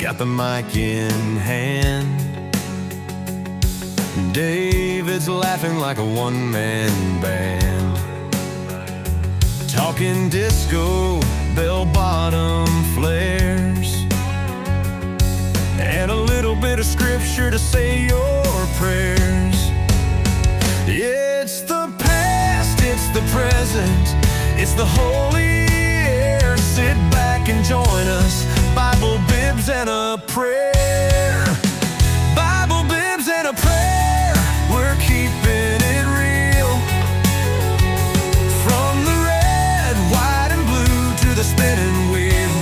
got the mic in hand. David's laughing like a one-man band, talking disco, bell-bottom flares, and a little bit of scripture to say your prayers. It's the past, it's the present, it's the holy air. Sit back and join us, Bible, bibs, and a prayer. Bible, bibs, and a prayer. We're keeping it real. From the red, white, and blue to the spinning wheel.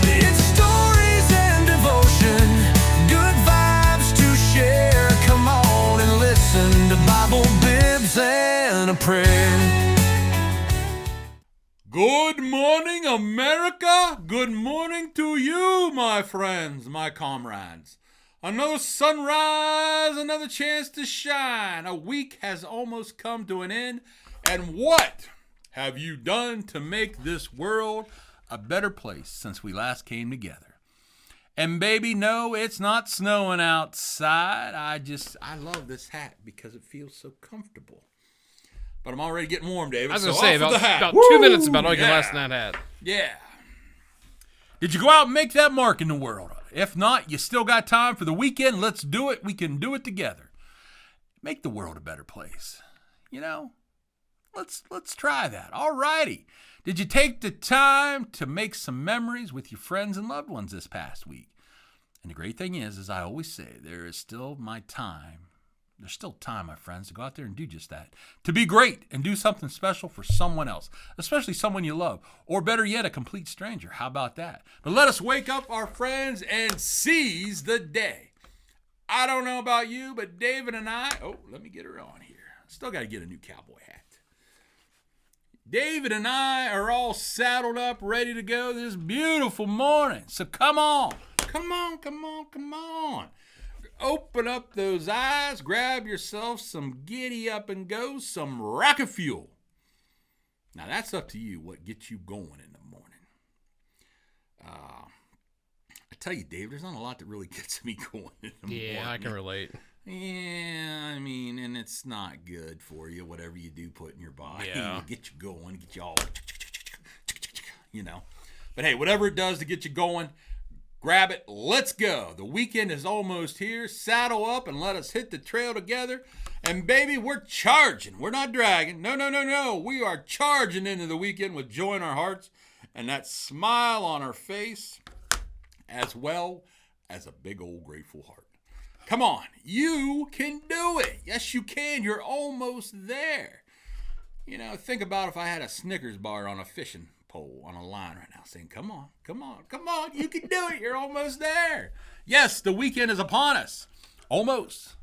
It's stories and devotion, good vibes to share. Come on and listen to Bible, bibs, and a prayer. Good morning, America. Good morning to you, my friends, my comrades. Another sunrise, another chance to shine. A week has almost come to an end. And what have you done to make this world a better place since we last came together? And baby, no, it's not snowing outside. I love this hat because it feels so comfortable. But I'm already getting warm, David. I was going to to say, about 2 minutes about all you can last in that hat. Yeah. Did you go out and make that mark in the world? If not, you still got time for the weekend. Let's do it. We can do it together. Make the world a better place. You know, let's try that. All righty. Did you take the time to make some memories with your friends and loved ones this past week? And the great thing is, as I always say, there is still time. There's still time, my friends, to go out there and do just that. To be great and do something special for someone else, especially someone you love, or better yet, a complete stranger. How about that? But let us wake up our friends and seize the day. I don't know about you, but David and I, let me get her on here. Still got to get a new cowboy hat. David and I are all saddled up, ready to go this beautiful morning. So come on. Open up those eyes, grab yourself some giddy up and go, some rocket fuel. Now that's up to you, what gets you going in the morning. I tell you, Dave, there's not a lot that really gets me going in the morning. Yeah, I can relate. Yeah, I mean, and it's not good for you, whatever you do put in your body. Yeah. Get you going, get you all, you know. But hey, whatever it does to get you going, grab it. Let's go. The weekend is almost here. Saddle up and let us hit the trail together. And baby, we're charging. We're not dragging. No. We are charging into the weekend with joy in our hearts and that smile on our face, as well as a big old grateful heart. Come on. You can do it. Yes, you can. You're almost there. You know, think about if I had a Snickers bar on a fishing pole on a line right now saying, come on, you can do it, you're almost there. Yes, the weekend is upon us, almost.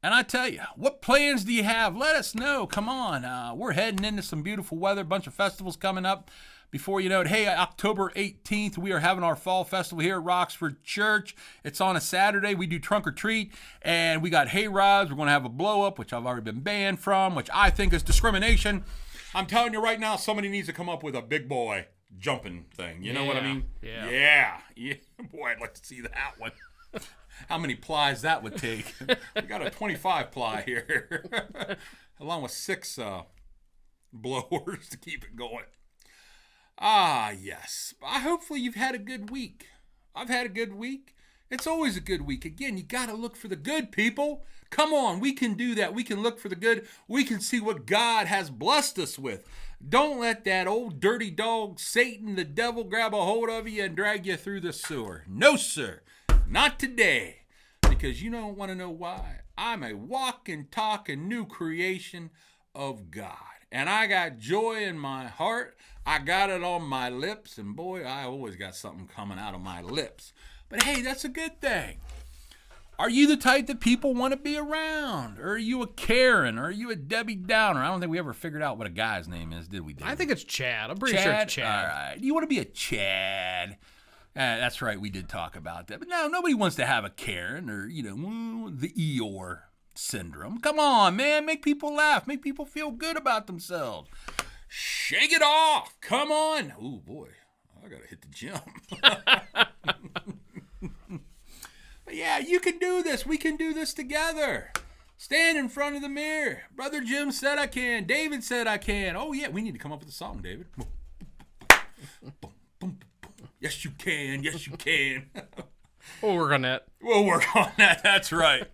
And I tell you, what plans do you have? Let us know. Come on, we're heading into some beautiful weather, a bunch of festivals coming up. Before you know it, hey, October 18th, we are having our fall festival here at Roxford Church. It's on a Saturday. We do trunk or treat, and we got hay rides. We're going to have a blow up, which I've already been banned from, which I think is discrimination. I'm telling you right now, somebody needs to come up with a big boy jumping thing. You know what I mean? Yeah. Boy, I'd like to see that one. How many plies that would take. We got a 25 ply here, along with 6 blowers to keep it going. Yes. Hopefully you've had a good week. I've had a good week. It's always a good week. Again, you got to look for the good, people. Come on, we can do that. We can look for the good. We can see what God has blessed us with. Don't let that old dirty dog, Satan, the devil, grab a hold of you and drag you through the sewer. No, sir. Not today. Because you don't want to know why. I'm a walking, talking new creation of God. And I got joy in my heart. I got it on my lips. And boy, I always got something coming out of my lips. But hey, that's a good thing. Are you the type that people want to be around? Or are you a Karen? Or are you a Debbie Downer? I don't think we ever figured out what a guy's name is, did we, Dave? I think it's Chad. I'm pretty sure it's Chad. All right. You want to be a Chad? That's right. We did talk about that. But no, nobody wants to have a Karen or, the Eeyore syndrome. Come on, man. Make people laugh. Make people feel good about themselves. Shake it off. Come on. Ooh, boy. I got to hit the gym. But yeah, you can do this. We can do this together. Stand in front of the mirror. Brother Jim said I can. David said I can. Oh, yeah, we need to come up with a song, David. Yes, you can. Yes, you can. We'll work on that. We'll work on that. That's right.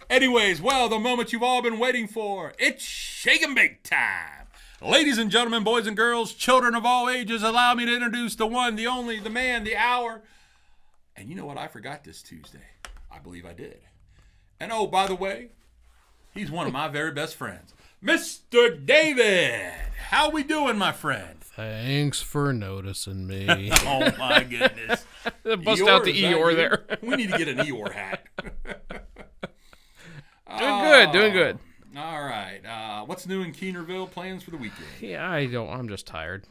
Anyways, well, the moment you've all been waiting for. It's Shake 'em Bake time. Ladies and gentlemen, boys and girls, children of all ages, allow me to introduce the one, the only, the man, the hour. And you know what? I forgot this Tuesday. I believe I did. And oh, by the way, he's one of my very best friends. Mr. David. How we doing, my friend? Thanks for noticing me. Oh, my goodness. Bust out the Eeyore there. We need to get an Eeyore hat. Doing good. All right. What's new in Keenerville? Plans for the weekend? Yeah, I'm just tired.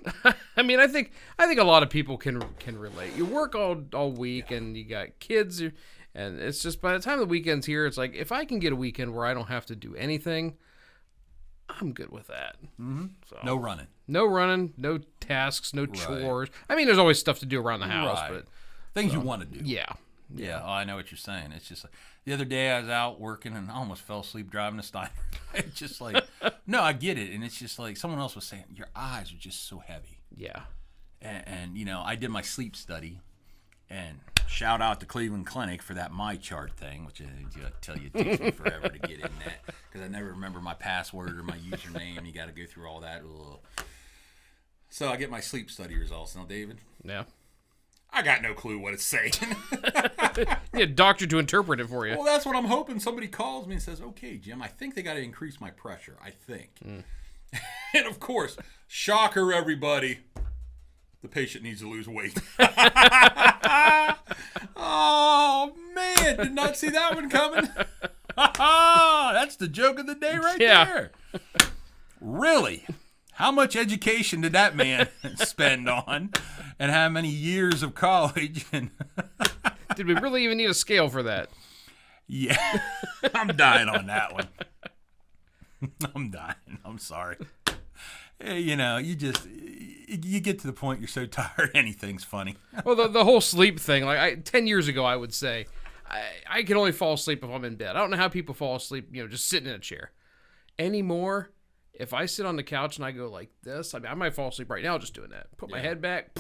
I mean, I think a lot of people can relate. You work all week, and you got kids, and it's just by the time the weekend's here, it's like if I can get a weekend where I don't have to do anything, I'm good with that. Mm-hmm. So, no running, no tasks, no chores. I mean, there's always stuff to do around the house, but things you want to do. Yeah. Oh, I know what you're saying. It's just like the other day I was out working and I almost fell asleep driving to Steiner. It's just like, no, I get it. And it's just like someone else was saying, your eyes are just so heavy. Yeah. And you know, I did my sleep study, and shout out to Cleveland Clinic for that My Chart thing, which I tell you, it takes me forever to get in that because I never remember my password or my username. You got to go through all that. Ugh. So I get my sleep study results. Now, David. Yeah. I got no clue what it's saying. You need a doctor to interpret it for you. Well, that's what I'm hoping. Somebody calls me and says, okay, Jim, I think they got to increase my pressure. I think. And, of course, shocker, everybody, the patient needs to lose weight. Oh, man. Did not see that one coming. That's the joke of the day right there. Really? How much education did that man spend on, and how many years of college? And did we really even need a scale for that? Yeah, I'm dying on that one. I'm dying. I'm sorry. You know, you get to the point you're so tired, anything's funny. Well, the whole sleep thing, like 10 years ago, I would say, I can only fall asleep if I'm in bed. I don't know how people fall asleep, just sitting in a chair. Anymore, if I sit on the couch and I go like this, I mean, I might fall asleep right now just doing that. Put my head back,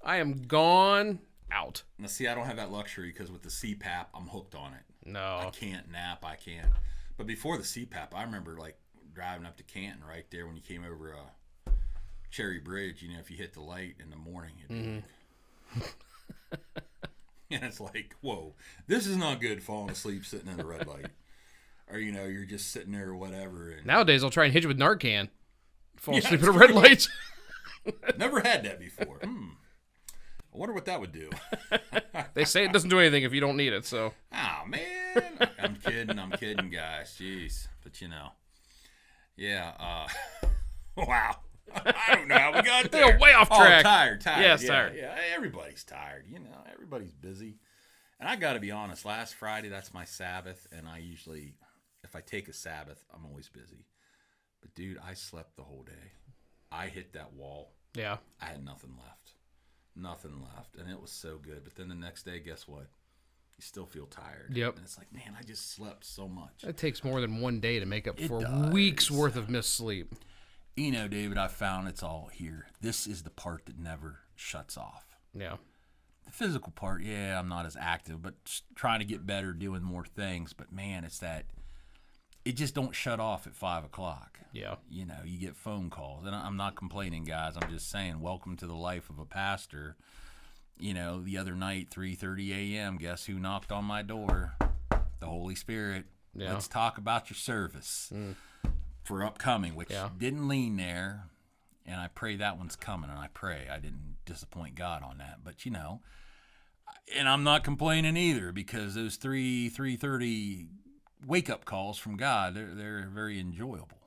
I am gone, out. Now, see, I don't have that luxury because with the CPAP, I'm hooked on it. No. I can't nap, I can't. But before the CPAP, I remember like driving up to Canton right there when you came over Cherry Bridge, if you hit the light in the morning. And it's like, whoa, this is not good falling asleep sitting in a red light. Or, you're just sitting there or whatever. And nowadays, I'll try and hit you with Narcan. Fall asleep at a red light. Never had that before. I wonder what that would do. They say it doesn't do anything if you don't need it, so. Oh, man. I'm kidding, guys. Jeez. But, yeah. Wow. I don't know how we got there. Way off track. Oh, tired. Yes, yeah, tired. Yeah, everybody's tired. Everybody's busy. And I got to be honest, last Friday, that's my Sabbath, and I usually, if I take a Sabbath, I'm always busy. But, dude, I slept the whole day. I hit that wall. Yeah. I had nothing left. And it was so good. But then the next day, guess what? You still feel tired. Yep. And it's like, man, I just slept so much. It takes more than one day to make up for does. weeks worth of missed sleep. David, I found it's all here. This is the part that never shuts off. Yeah. The physical part, I'm not as active, but trying to get better, doing more things. But, man, it's that it just don't shut off at 5 o'clock. Yeah. You get phone calls. And I'm not complaining, guys. I'm just saying, welcome to the life of a pastor. The other night, 3:30 a.m., guess who knocked on my door? The Holy Spirit. Yeah. Let's talk about your service for upcoming, which didn't lean there. And I pray that one's coming, and I pray I didn't disappoint God on that. But, and I'm not complaining either because those 3:30 wake-up calls from God, they're very enjoyable.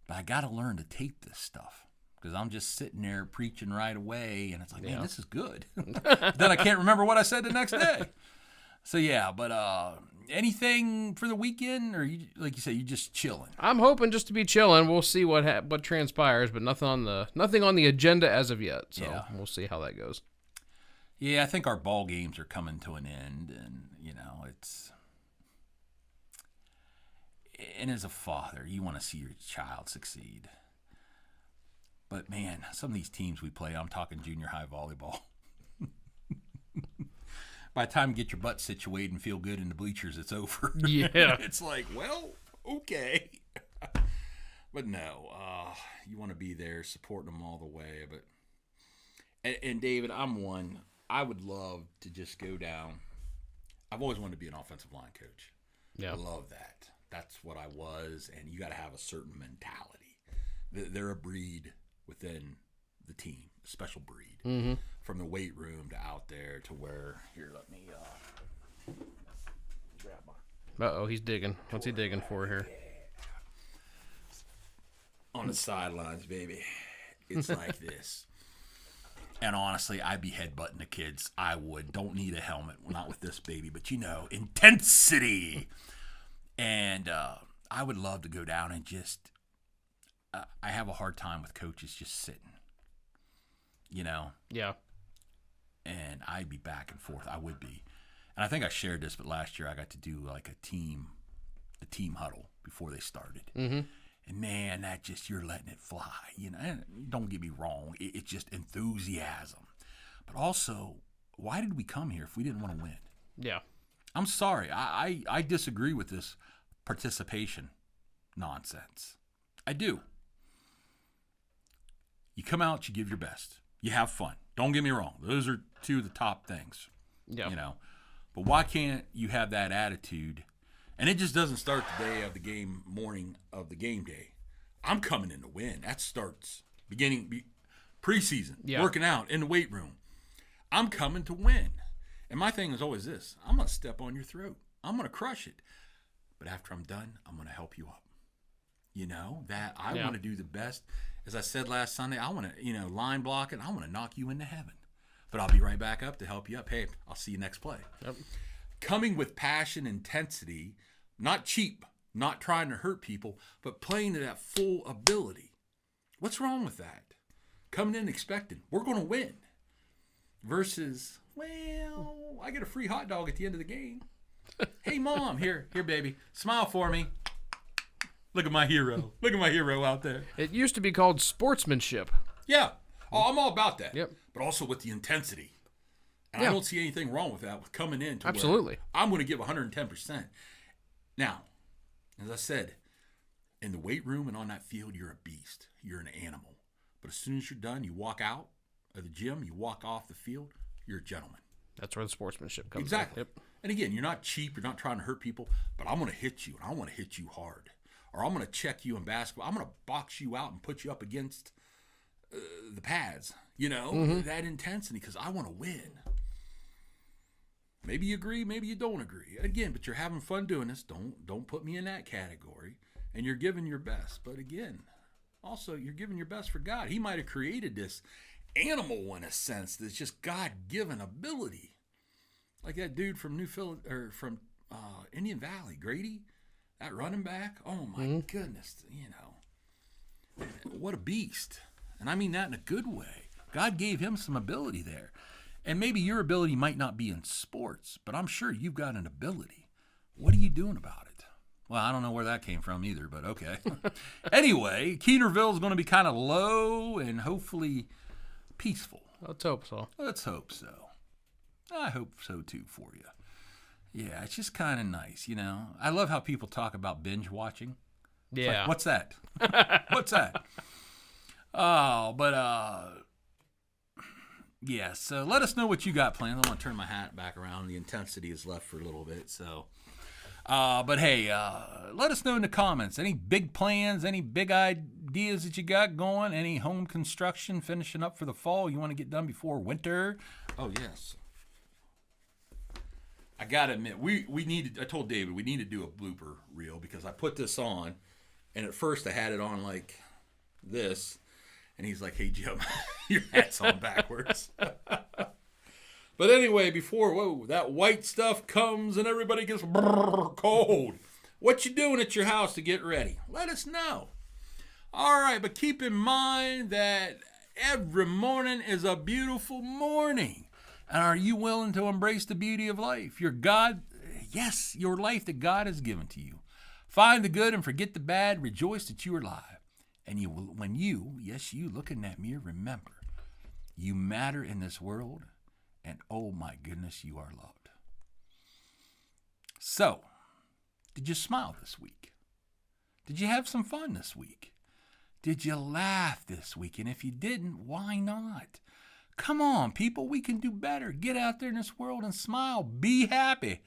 But I got to learn to take this stuff because I'm just sitting there preaching right away, and it's like, man, this is good. Then I can't remember what I said the next day. So, but, anything for the weekend, or you, like you said, you just chilling? I'm hoping just to be chilling. We'll see what transpires, but nothing on the agenda as of yet. So Yeah. we'll see how that goes. Yeah, I think our ball games are coming to an end, and and as a father, you want to see your child succeed. But man, some of these teams we play, I'm talking junior high volleyball. By the time you get your butt situated and feel good in the bleachers, it's over. Yeah. It's like, well, okay. But no, you want to be there supporting them all the way. But and David, I'm one. I would love to just go down. I've always wanted to be an offensive line coach. Yeah. I love that. That's what I was, and you got to have a certain mentality. They're a breed within the team, a special breed. Mm-hmm. From the weight room to out there to where, here, let me grab my... Uh-oh, he's digging. What's he digging for here? On the sidelines, baby. It's like this. And honestly, I'd be headbutting the kids. I would. Don't need a helmet. Well, not with this baby, but intensity. And I would love to go down and just... I have a hard time with coaches just sitting. Yeah. And I'd be back and forth. I would be. And I think I shared this, but last year I got to do like a team huddle before they started. Mm-hmm. And man, that just, you're letting it fly. And don't get me wrong. It's just enthusiasm. But also, why did we come here if we didn't want to win? Yeah. I'm sorry. I disagree with this participation nonsense. I do. You come out, you give your best. You have fun. Don't get me wrong. Those are two of the top things. Yeah. But why can't you have that attitude? And it just doesn't start the day of the game, morning of the game day. I'm coming in to win. That starts preseason, working out in the weight room. I'm coming to win. And my thing is always this. I'm going to step on your throat. I'm going to crush it. But after I'm done, I'm going to help you up. That I want to do the best. As I said last Sunday, I want to, line block it. I want to knock you into heaven. But I'll be right back up to help you up. Hey, I'll see you next play. Yep. Coming with passion, intensity, not cheap, not trying to hurt people, but playing to that full ability. What's wrong with that? Coming in expecting, we're going to win. Versus, well, I get a free hot dog at the end of the game. Hey, Mom, here, baby. Smile for me. Look at my hero. Look at my hero out there. It used to be called sportsmanship. Yeah. Oh, I'm all about that. Yep. But also with the intensity. And I don't see anything wrong with that, with coming in to Absolutely. where I'm going to give 110%. Now, as I said, in the weight room and on that field, you're a beast. You're an animal. But as soon as you're done, you walk out of the gym, you walk off the field, you're a gentleman. That's where the sportsmanship comes Exactly. in. Yep. And again, you're not cheap. You're not trying to hurt people. But I'm going to hit you, and I want to hit you hard. Or I'm going to check you in basketball. I'm going to box you out and put you up against the pads. That intensity, because I want to win. Maybe you agree, maybe you don't agree. Again, but you're having fun doing this. Don't put me in that category. And you're giving your best. But again, also, you're giving your best for God. He might have created this animal in a sense that's just God-given ability. Like that dude from from Indian Valley, Grady. That running back, oh my goodness, what a beast. And I mean that in a good way. God gave him some ability there. And maybe your ability might not be in sports, but I'm sure you've got an ability. What are you doing about it? Well, I don't know where that came from either, but okay. Anyway, Keenerville is going to be kind of low and hopefully peaceful. Let's hope so. Let's hope so. I hope so too for you. Yeah, it's just kind of nice, I love how people talk about binge watching. Yeah. Like, what's that? What's that? Oh, but yeah. So let us know what you got planned. I'm gonna turn my hat back around. The intensity is left for a little bit. So, but hey, let us know in the comments. Any big plans? Any big ideas that you got going? Any home construction finishing up for the fall you want to get done before winter? Oh yes. I gotta admit, I told David we need to do a blooper reel because I put this on, and at first I had it on like this, and he's like, "Hey Jim, your hat's on backwards." But anyway, before that white stuff comes and everybody gets cold, what you doing at your house to get ready? Let us know. All right, but keep in mind that every morning is a beautiful morning. And are you willing to embrace the beauty of life? Your life that God has given to you. Find the good and forget the bad. Rejoice that you are alive. And when you look in that mirror, remember, you matter in this world. And oh my goodness, you are loved. So, did you smile this week? Did you have some fun this week? Did you laugh this week? And if you didn't, why not? Come on, people, we can do better. Get out there in this world and smile. Be happy.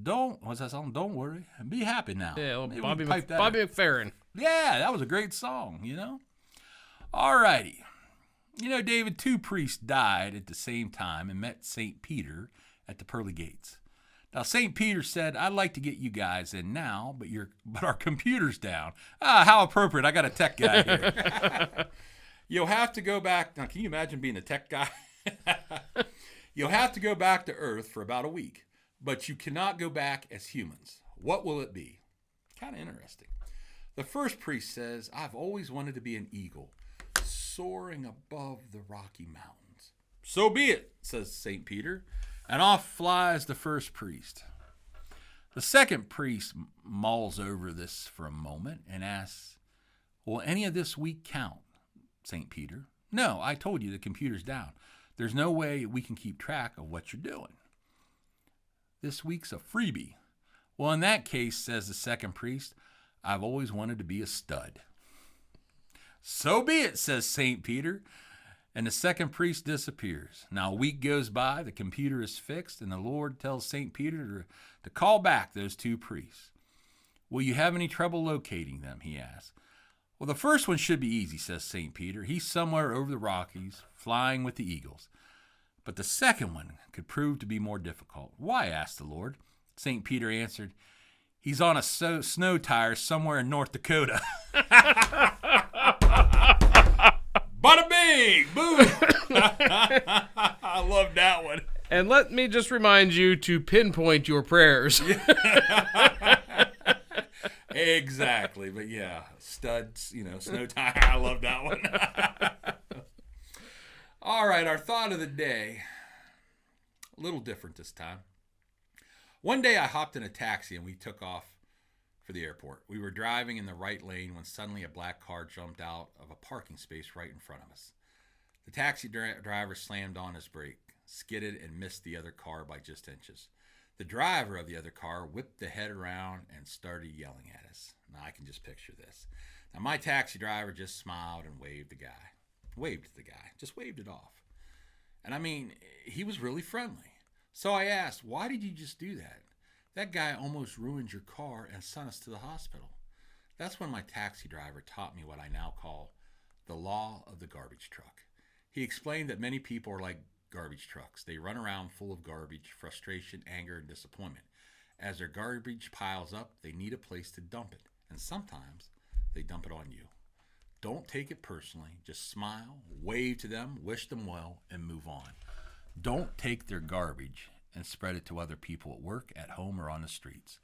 What's that song? Don't worry. Be happy now. Yeah, well, Maybe Bobby we can pipe that in. McFerrin. Yeah, that was a great song, All righty. David, 2 priests died at the same time and met St. Peter at the pearly gates. Now, St. Peter said, I'd like to get you guys in now, but our computer's down. How appropriate. I got a tech guy here. You'll have to go back. Now, can you imagine being a tech guy? You'll have to go back to Earth for about a week, but you cannot go back as humans. What will it be? Kind of interesting. The first priest says, I've always wanted to be an eagle, soaring above the Rocky Mountains. So be it, says St. Peter, and off flies the first priest. The second priest mulls over this for a moment and asks, will any of this week count, St. Peter? No, I told you the computer's down. There's no way we can keep track of what you're doing. This week's a freebie. Well, in that case, says the second priest, I've always wanted to be a stud. So be it, says St. Peter, and the second priest disappears. Now a week goes by, the computer is fixed, and the Lord tells St. Peter to call back those 2 priests. Will you have any trouble locating them, he asks. Well, the first one should be easy, says St. Peter. He's somewhere over the Rockies, flying with the eagles. But the second one could prove to be more difficult. Why, asked the Lord. St. Peter answered, he's on a snow tire somewhere in North Dakota. Bada bing! Boom! I love that one. And let me just remind you to pinpoint your prayers. Exactly. But yeah, studs, snow tire. I love that one. All right, our thought of the day. A little different this time. One day I hopped in a taxi and we took off for the airport. We were driving in the right lane when suddenly a black car jumped out of a parking space right in front of us. The taxi driver slammed on his brake, skidded, and missed the other car by just inches. The driver of the other car whipped the head around and started yelling at us. Now I can just picture this. Now my taxi driver just smiled and waved to the guy, just waved it off. And I mean, he was really friendly. So I asked, why did you just do that? That guy almost ruined your car and sent us to the hospital. That's when my taxi driver taught me what I now call the law of the garbage truck. He explained that many people are like garbage trucks. They run around full of garbage, frustration, anger, and disappointment. As their garbage piles up, they need a place to dump it. And sometimes they dump it on you. Don't take it personally. Just smile, wave to them, wish them well, and move on. Don't take their garbage and spread it to other people at work, at home, or on the streets.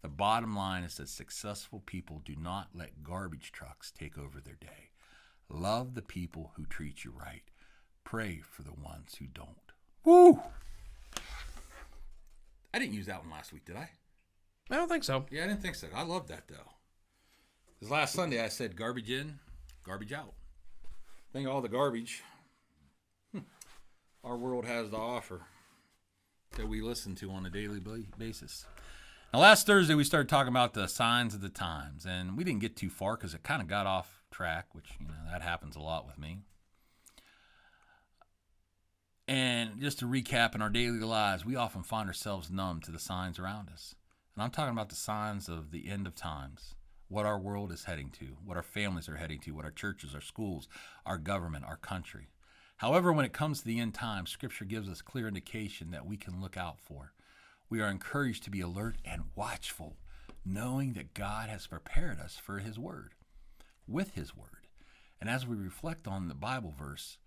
The bottom line is that successful people do not let garbage trucks take over their day. Love the people who treat you right. Pray for the ones who don't. Woo! I didn't use that one last week, did I? I don't think so. Yeah, I didn't think so. I love that, though. Because last Sunday I said garbage in, garbage out. Think of all the garbage our world has to offer that we listen to on a daily basis. Now, last Thursday we started talking about the signs of the times, and we didn't get too far because it kind of got off track, which, that happens a lot with me. And just to recap, in our daily lives, we often find ourselves numb to the signs around us. And I'm talking about the signs of the end of times, what our world is heading to, what our families are heading to, what our churches, our schools, our government, our country. However, when it comes to the end times, Scripture gives us clear indication that we can look out for. We are encouraged to be alert and watchful, knowing that God has prepared us for His Word, with His Word. And as we reflect on the Bible verse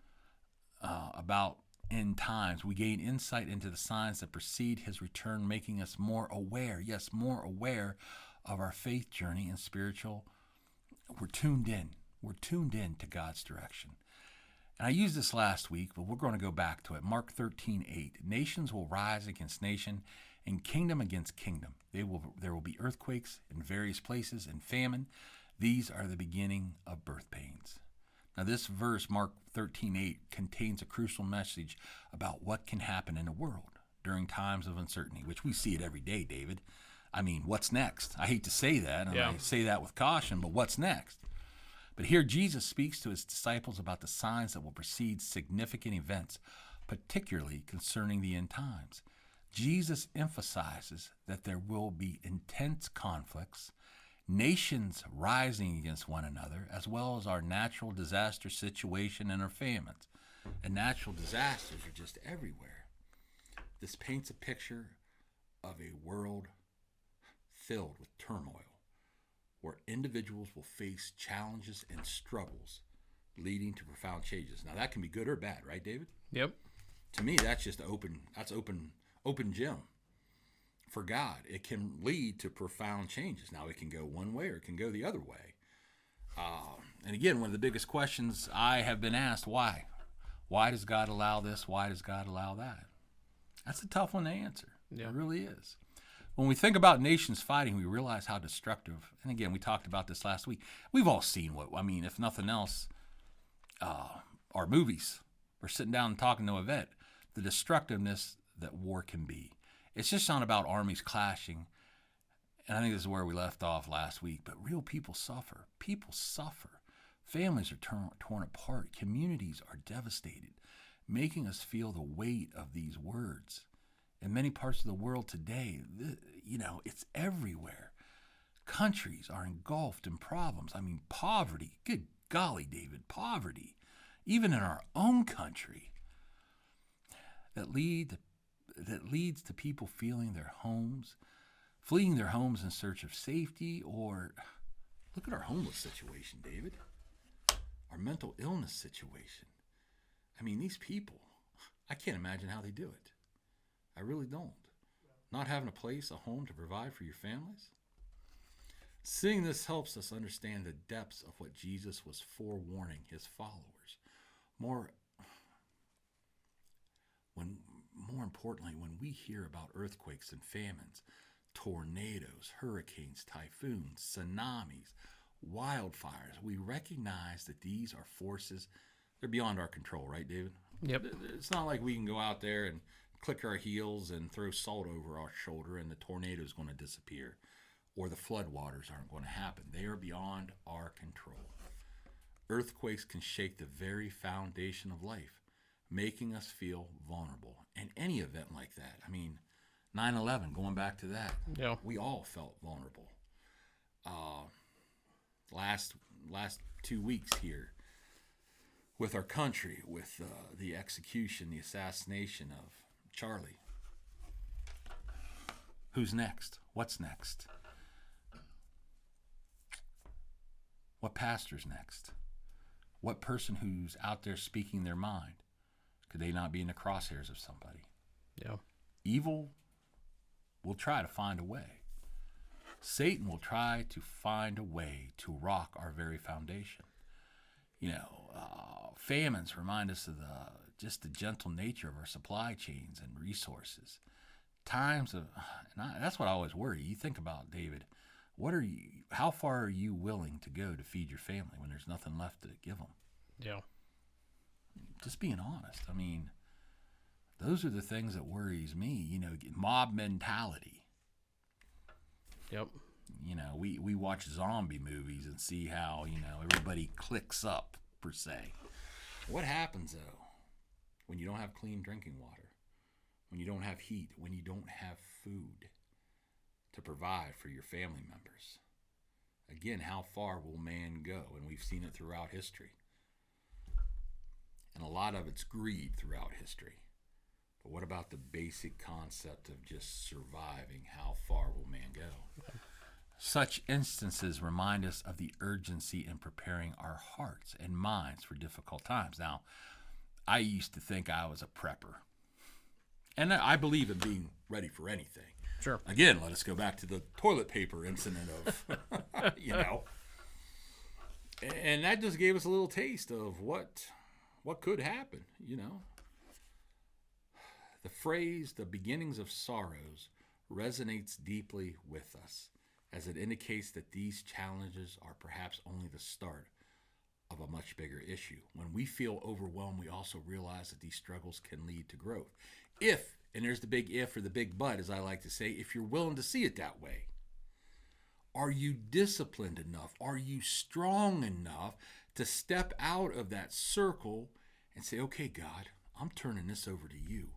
about end times. We gain insight into the signs that precede his return, making us more aware, yes, more aware of our faith journey and spiritual. We're tuned in. We're tuned in to God's direction. And I used this last week, but we're going to go back to it. Mark 13:8. Nations will rise against nation and kingdom against kingdom. There will be earthquakes in various places and famine. These are the beginning of birth pains. Now this verse, Mark 13:8, contains a crucial message about what can happen in the world during times of uncertainty, which we see it every day, David. I mean, what's next? I hate to say that, and I say that with caution, but what's next? But here Jesus speaks to his disciples about the signs that will precede significant events, particularly concerning the end times. Jesus emphasizes that there will be intense conflicts, nations rising against one another, as well as our natural disaster situation and our famines. And natural disasters are just everywhere. This paints a picture of a world filled with turmoil, where individuals will face challenges and struggles leading to profound changes. Now that can be good or bad, right, David? Yep. To me, that's just open gym. For God, it can lead to profound changes. Now it can go one way or it can go the other way. And again, one of the biggest questions I have been asked, why? Why does God allow this? Why does God allow that? That's a tough one to answer. Yeah. It really is. When we think about nations fighting, we realize how destructive, and again, we talked about this last week. We've all seen if nothing else, our movies. We're sitting down and talking to a vet, the destructiveness that war can be. It's just not about armies clashing, and I think this is where we left off last week, but real people suffer. People suffer. Families are torn apart. Communities are devastated, making us feel the weight of these words. In many parts of the world today, it's everywhere. Countries are engulfed in problems. I mean, poverty. Good golly, David, poverty. Even in our own country. That leads to people fleeing their homes in search of safety, or look at our homeless situation, David. Our mental illness situation. I mean, these people, I can't imagine how they do it. I really don't. Not having a place, a home to provide for your families. Seeing this helps us understand the depths of what Jesus was forewarning his followers. More importantly, when we hear about earthquakes and famines, tornadoes, hurricanes, typhoons, tsunamis, wildfires, we recognize that these are forces, they're beyond our control, right, David? Yep. It's not like we can go out there and click our heels and throw salt over our shoulder and the tornado is going to disappear, or the floodwaters aren't going to happen. They are beyond our control. Earthquakes can shake the very foundation of life, making us feel vulnerable. And any event like that, I mean, 9/11, going back to that, we all felt vulnerable. Last 2 weeks here with our country, with the execution, the assassination of Charlie. Who's next? What's next? What pastor's next? What person who's out there speaking their mind? Could they not be in the crosshairs of somebody? Yeah. Evil will try to find a way. Satan will try to find a way to rock our very foundation. Famines remind us of the gentle nature of our supply chains and resources. That's what I always worry. You think about, David, how far are you willing to go to feed your family when there's nothing left to give them? Yeah. Just being honest. I mean, those are the things that worries me, mob mentality. Yep. We watch zombie movies and see how, everybody clicks up, per se. What happens, though, when you don't have clean drinking water, when you don't have heat, when you don't have food to provide for your family members? Again, how far will man go? And we've seen it throughout history. And a lot of it's greed throughout history. But what about the basic concept of just surviving? How far will man go? Such instances remind us of the urgency in preparing our hearts and minds for difficult times. Now, I used to think I was a prepper. And I believe in being ready for anything. Sure. Again, let us go back to the toilet paper incident of, And that just gave us a little taste of what could happen, The phrase, the beginnings of sorrows, resonates deeply with us, as it indicates that these challenges are perhaps only the start of a much bigger issue. When we feel overwhelmed, we also realize that these struggles can lead to growth. If, and there's the big if or the big but, as I like to say, if you're willing to see it that way. Are you disciplined enough? Are you strong enough to step out of that circle and say, okay, God, I'm turning this over to you.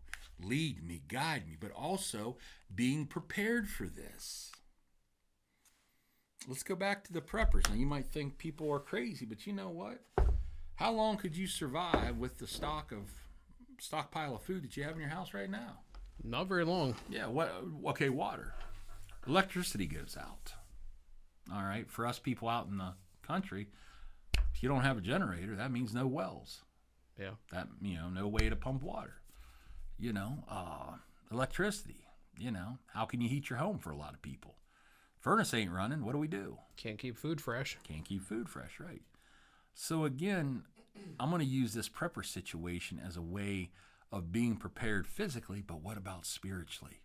Lead me, guide me, but also being prepared for this. Let's go back to the preppers. Now, you might think people are crazy, but you know what? How long could you survive with the stockpile of food that you have in your house right now? Not very long. Yeah, okay, water. Electricity goes out. All right, for us people out in the country, if you don't have a generator, that means no wells. Yeah. That, no way to pump water. Electricity, how can you heat your home for a lot of people? Furnace ain't running, what do we do? Can't keep food fresh. Can't keep food fresh, right? So again, I'm going to use this prepper situation as a way of being prepared physically, but what about spiritually?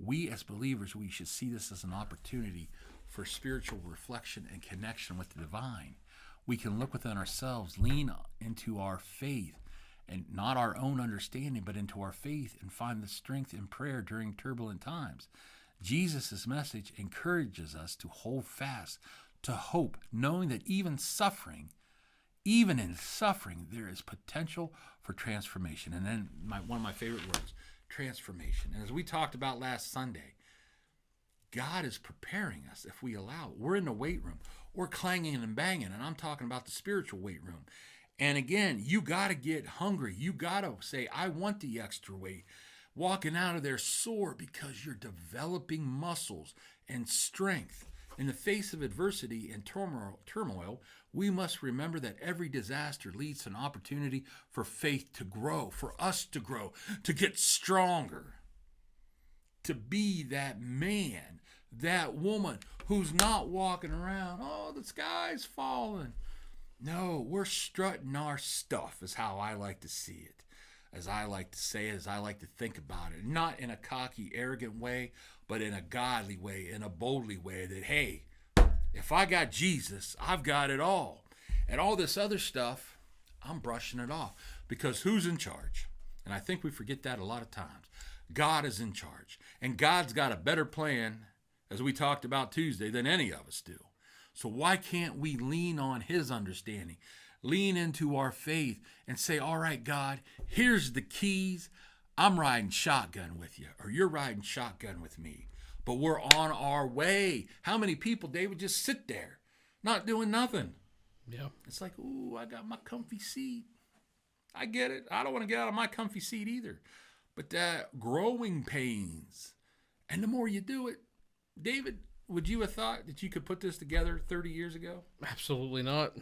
We as believers, we should see this as an opportunity for spiritual reflection and connection with the divine. We can look within ourselves, lean into our faith, and not our own understanding, but into our faith, and find the strength in prayer during turbulent times. Jesus' message encourages us to hold fast to hope, knowing that even in suffering, there is potential for transformation. And then one of my favorite words, transformation. And as we talked about last Sunday, God is preparing us if we allow it. We're in the weight room. We're clanging and banging, and I'm talking about the spiritual weight room. And again, you got to get hungry. You got to say, I want the extra weight. Walking out of there sore because you're developing muscles and strength. In the face of adversity and turmoil, we must remember that every disaster leads to an opportunity for faith to grow, for us to grow, to get stronger, to be that man, that woman who's not walking around, oh, the sky's falling. No, we're strutting our stuff is how I like to see it, as I like to say it, as I like to think about it. Not in a cocky, arrogant way, but in a godly way, in a boldly way that, hey, if I got Jesus, I've got it all. And all this other stuff, I'm brushing it off. Because who's in charge? And I think we forget that a lot of times. God is in charge. And God's got a better plan, as we talked about Tuesday, than any of us do. So why can't we lean on his understanding, lean into our faith and say, all right, God, here's the keys. I'm riding shotgun with you, or you're riding shotgun with me, but we're on our way. How many people, David, just sit there, not doing nothing? Yeah. It's like, ooh, I got my comfy seat. I get it. I don't want to get out of my comfy seat either. But that growing pains, and the more you do it, David, would you have thought that you could put this together 30 years ago? Absolutely not.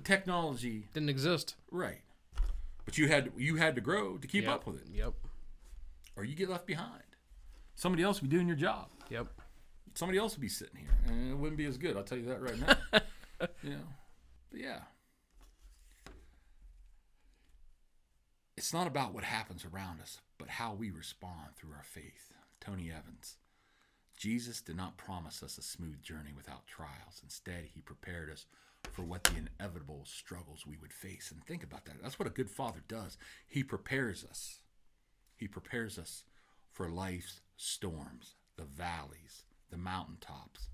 Technology didn't exist. Right. But you had to grow to keep up with it. Yep. Or you get left behind. Somebody else would be doing your job. Yep. Somebody else would be sitting here, and it wouldn't be as good. I'll tell you that right now. But yeah. It's not about what happens around us, but how we respond through our faith. Tony Evans. Jesus did not promise us a smooth journey without trials. Instead, he prepared us for what the inevitable struggles we would face. And think about that. That's what a good father does. He prepares us. He prepares us for life's storms, the valleys, the mountaintops.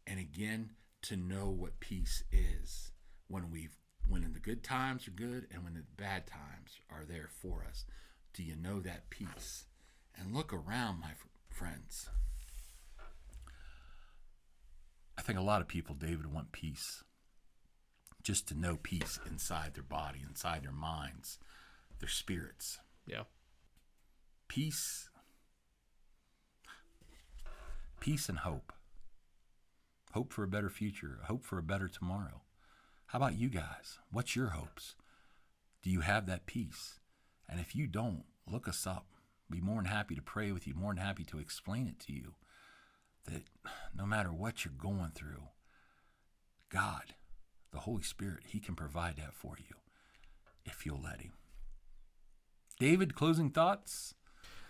And again, to know what peace is when the good times are good and when the bad times are there for us. Do you know that peace? And look around, my friends. I think a lot of people, David, want peace. Just to know peace inside their body, inside their minds, their spirits. Yeah. Peace and hope. Hope for a better future. Hope for a better tomorrow. How about you guys? What's your hopes? Do you have that peace? And if you don't, look us up. Be more than happy to pray with you, more than happy to explain it to you. That no matter what you're going through, God, the Holy Spirit, He can provide that for you if you'll let Him. David, closing thoughts?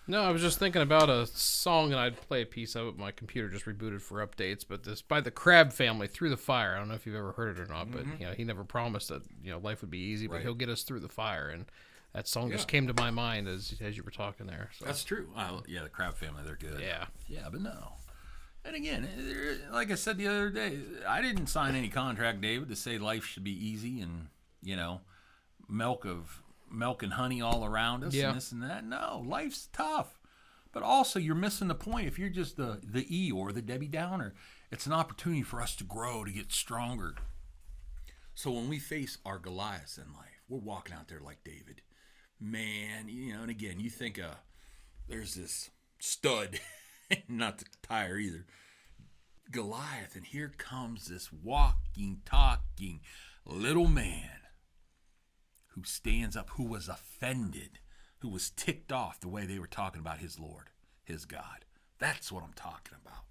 No, I was just thinking about a song, and I'd play a piece of it. My computer just rebooted for updates, but this by the Crab Family, "Through the Fire." I don't know if you've ever heard it or not, but he never promised that life would be easy, but He'll get us through the fire. And that song just came to my mind as you were talking there. So. That's true. Yeah, the Crab Family, they're good. Yeah, but no. And again, like I said the other day, I didn't sign any contract, David, to say life should be easy and milk and honey all around us and this and that. No, life's tough. But also, you're missing the point. If you're just the E or the Debbie Downer, it's an opportunity for us to grow, to get stronger. So when we face our Goliaths in life, we're walking out there like David. Man, and again, you think there's this stud, not to tire either, Goliath, and here comes this walking, talking little man who stands up, who was offended, who was ticked off the way they were talking about his Lord, his God. That's what I'm talking about.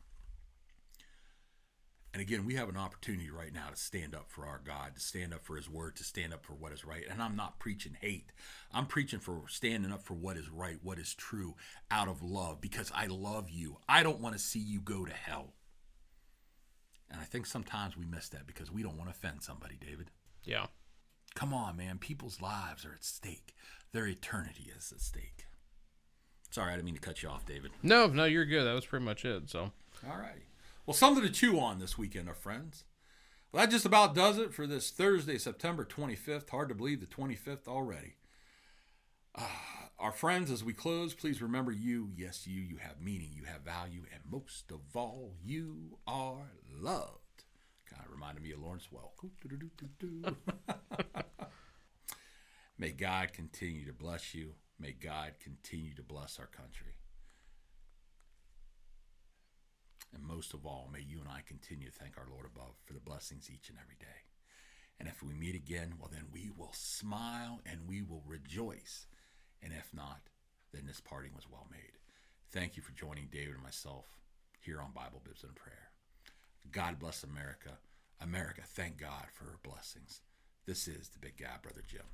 And again, we have an opportunity right now to stand up for our God, to stand up for His Word, to stand up for what is right. And I'm not preaching hate. I'm preaching for standing up for what is right, what is true, out of love, because I love you. I don't want to see you go to hell. And I think sometimes we miss that because we don't want to offend somebody, David. Yeah. Come on, man. People's lives are at stake. Their eternity is at stake. Sorry, I didn't mean to cut you off, David. No, you're good. That was pretty much it. So. All righty. Well, something to chew on this weekend, our friends. Well, that just about does it for this Thursday, September 25th. Hard to believe the 25th already. Our friends, as we close, please remember you. Yes, you have meaning, you have value, and most of all, you are loved. Kind of reminded me of Lawrence Welk. May God continue to bless you. May God continue to bless our country. And most of all, may you and I continue to thank our Lord above for the blessings each and every day. And if we meet again, well, then we will smile and we will rejoice. And if not, then this parting was well made. Thank you for joining David and myself here on Bible, Bibs, and Prayer. God bless America. America, thank God for her blessings. This is the Big Guy, Brother Jim.